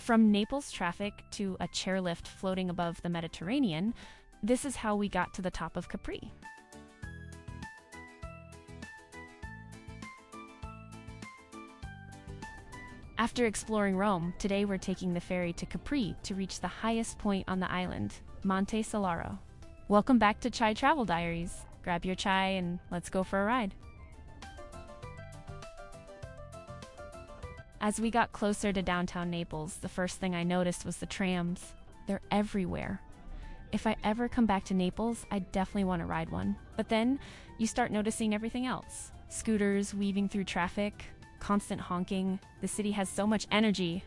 From Naples traffic to a chairlift floating above the Mediterranean, this is how we got to the top of Capri. After exploring Rome, today we're taking the ferry to Capri to reach the highest point on the island, Monte Solaro. Welcome back to Chai Travel Diaries. Grab your chai and let's go for a ride. As we got closer to downtown Naples, the first thing I noticed was the trams. They're everywhere. If I ever come back to Naples, I definitely want to ride one. But then you start noticing everything else. Scooters weaving through traffic, constant honking. The city has so much energy.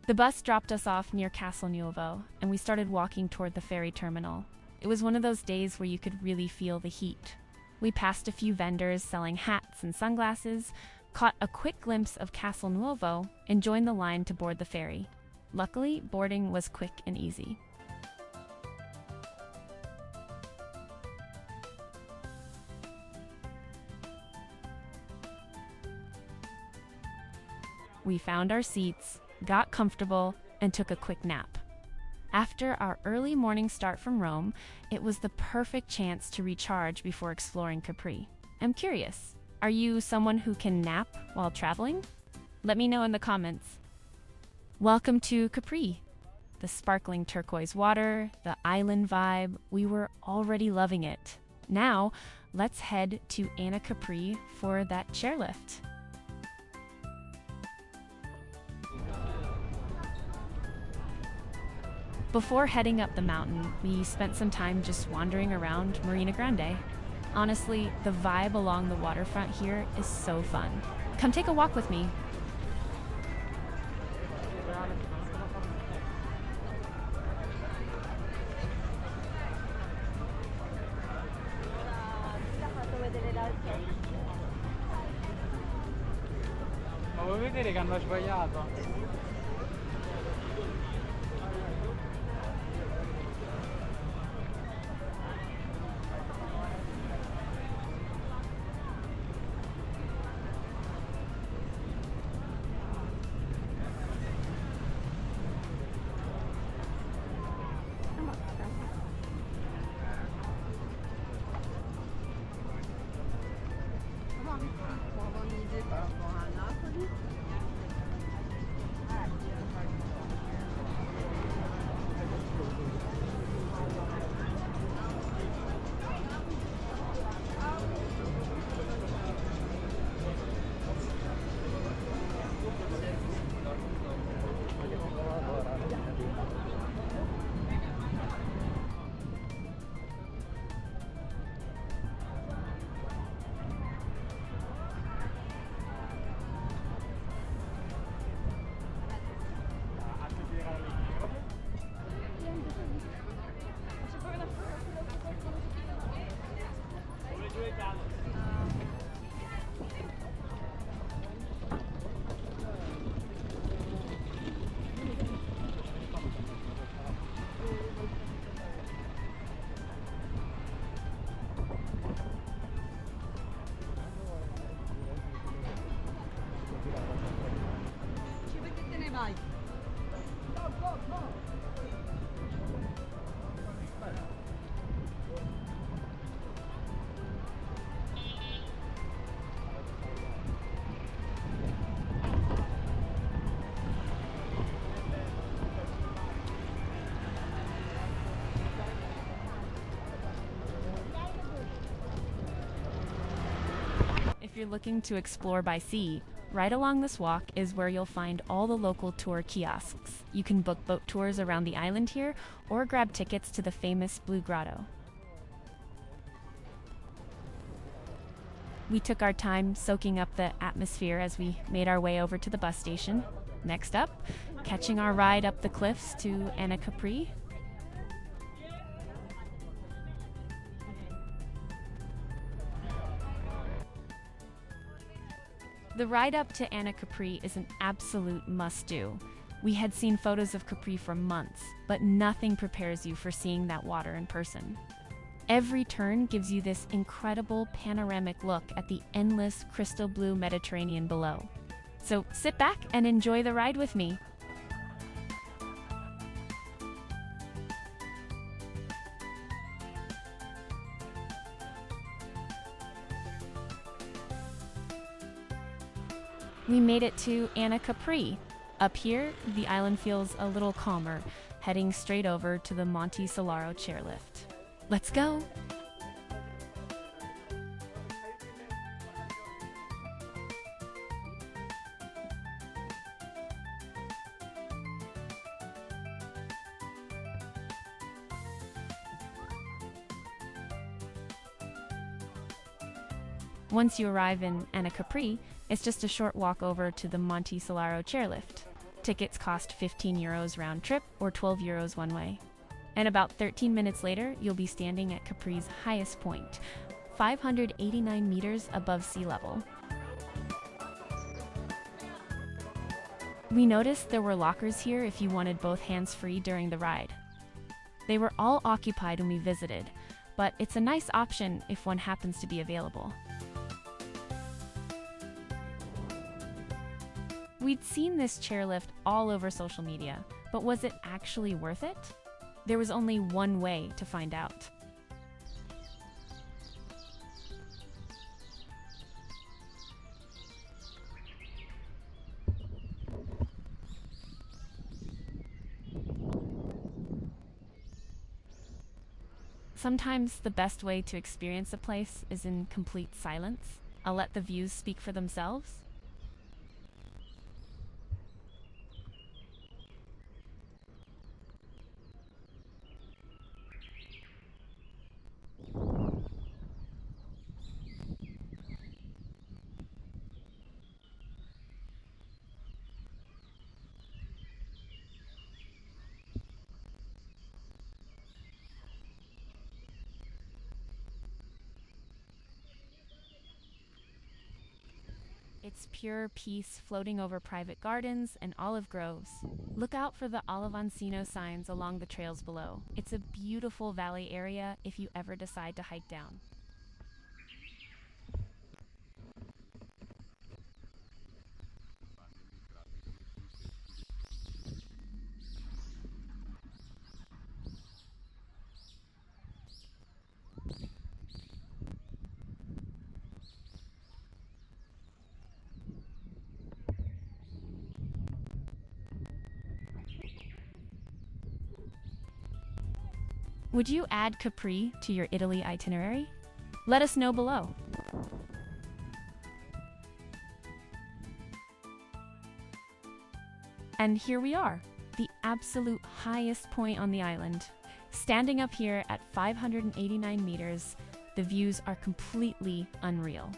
The bus dropped us off near Castel Nuovo, and we started walking toward the ferry terminal. It was one of those days where you could really feel the heat. We passed a few vendors selling hats and sunglasses, caught a quick glimpse of Castel Nuovo, and joined the line to board the ferry. Luckily, boarding was quick and easy. We found our seats, got comfortable, and took a quick nap. After our early morning start from Rome, it was the perfect chance to recharge before exploring Capri. I'm curious, are you someone who can nap while traveling? Let me know in the comments. Welcome to Capri. The sparkling turquoise water, the island vibe, we were already loving it. Now, let's head to Anacapri for that chairlift. Before heading up the mountain, we spent some time just wandering around Marina Grande. Honestly, the vibe along the waterfront here is so fun. Come take a walk with me. Ma vuoi vedere che hanno sbagliato? If you're looking to explore by sea, right along this walk is where you'll find all the local tour kiosks. You can book boat tours around the island here or grab tickets to the famous Blue Grotto. We took our time soaking up the atmosphere as we made our way over to the bus station. Next up, catching our ride up the cliffs to Anacapri. The ride up to Anacapri is an absolute must-do. We had seen photos of Capri for months, but nothing prepares you for seeing that water in person. Every turn gives you this incredible panoramic look at the endless crystal blue Mediterranean below. So sit back and enjoy the ride with me. We made it to Anacapri. Up here, the island feels a little calmer, heading straight over to the Monte Solaro Chairlift. Let's go! Once you arrive in Anacapri, it's just a short walk over to the Monte Solaro Chairlift. Tickets cost €15 round trip or €12 one way. And about 13 minutes later, you'll be standing at Capri's highest point, 589 meters above sea level. We noticed there were lockers here if you wanted both hands-free during the ride. They were all occupied when we visited, but it's a nice option if one happens to be available. We'd seen this chairlift all over social media, but was it actually worth it? There was only one way to find out. Sometimes the best way to experience a place is in complete silence. I'll let the views speak for themselves. It's pure peace floating over private gardens and olive groves. Look out for the Olivancino signs along the trails below. It's a beautiful valley area if you ever decide to hike down. Would you add Capri to your Italy itinerary? Let us know below. And here we are, the absolute highest point on the island. Standing up here at 589 meters, the views are completely unreal.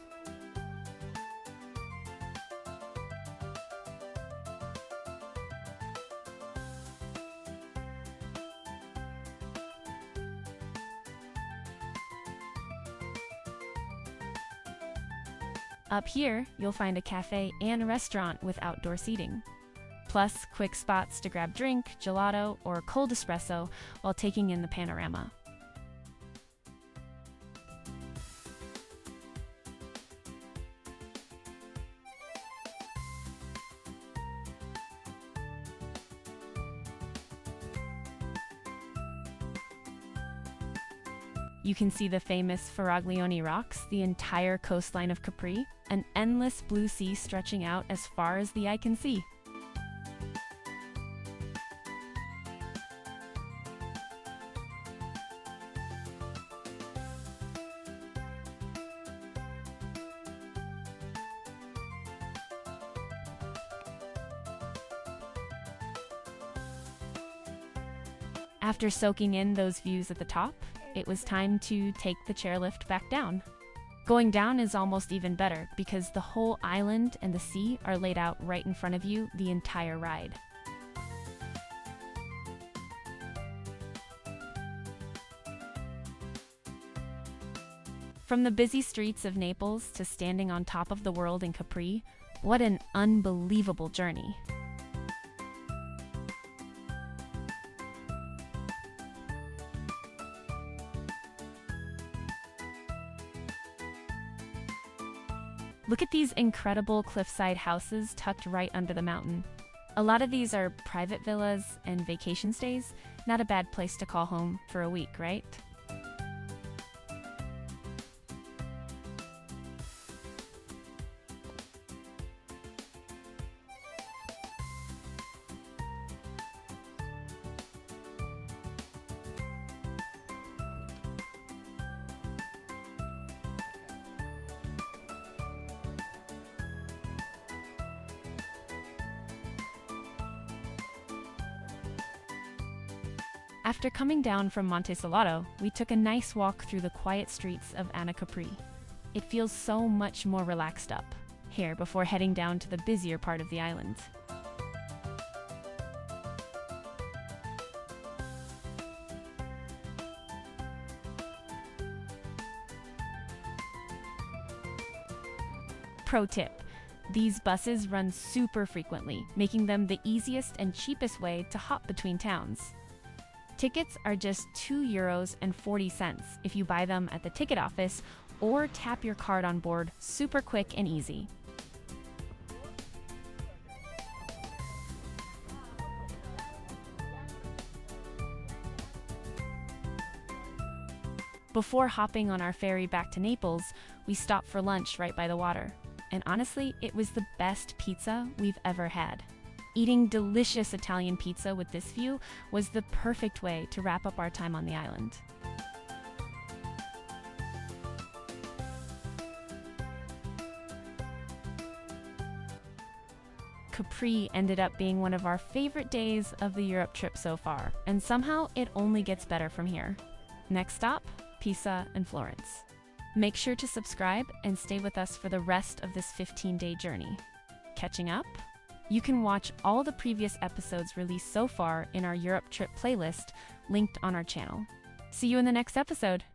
Up here, you'll find a cafe and restaurant with outdoor seating. Plus, quick spots to grab drink, gelato, or cold espresso while taking in the panorama. You can see the famous Faraglioni rocks, the entire coastline of Capri, an endless blue sea stretching out as far as the eye can see. After soaking in those views at the top, it was time to take the chairlift back down. Going down is almost even better because the whole island and the sea are laid out right in front of you the entire ride. From the busy streets of Naples to standing on top of the world in Capri, What an unbelievable journey! Look at these incredible cliffside houses tucked right under the mountain. A lot of these are private villas and vacation stays. Not a bad place to call home for a week, right? After coming down from Monte Solaro, we took a nice walk through the quiet streets of Anacapri. It feels so much more relaxed up here before heading down to the busier part of the island. Pro tip: these buses run super frequently, making them the easiest and cheapest way to hop between towns. Tickets are just €2.40 if you buy them at the ticket office or tap your card on board. Super quick and easy. Before hopping on our ferry back to Naples, we stopped for lunch right by the water. And honestly, it was the best pizza we've ever had. Eating delicious Italian pizza with this view was the perfect way to wrap up our time on the island. Capri ended up being one of our favorite days of the Europe trip so far, and somehow it only gets better from here. Next stop, Pisa and Florence. Make sure to subscribe and stay with us for the rest of this 15-day journey. Catching up? You can watch all the previous episodes released so far in our Europe trip playlist linked on our channel. See you in the next episode.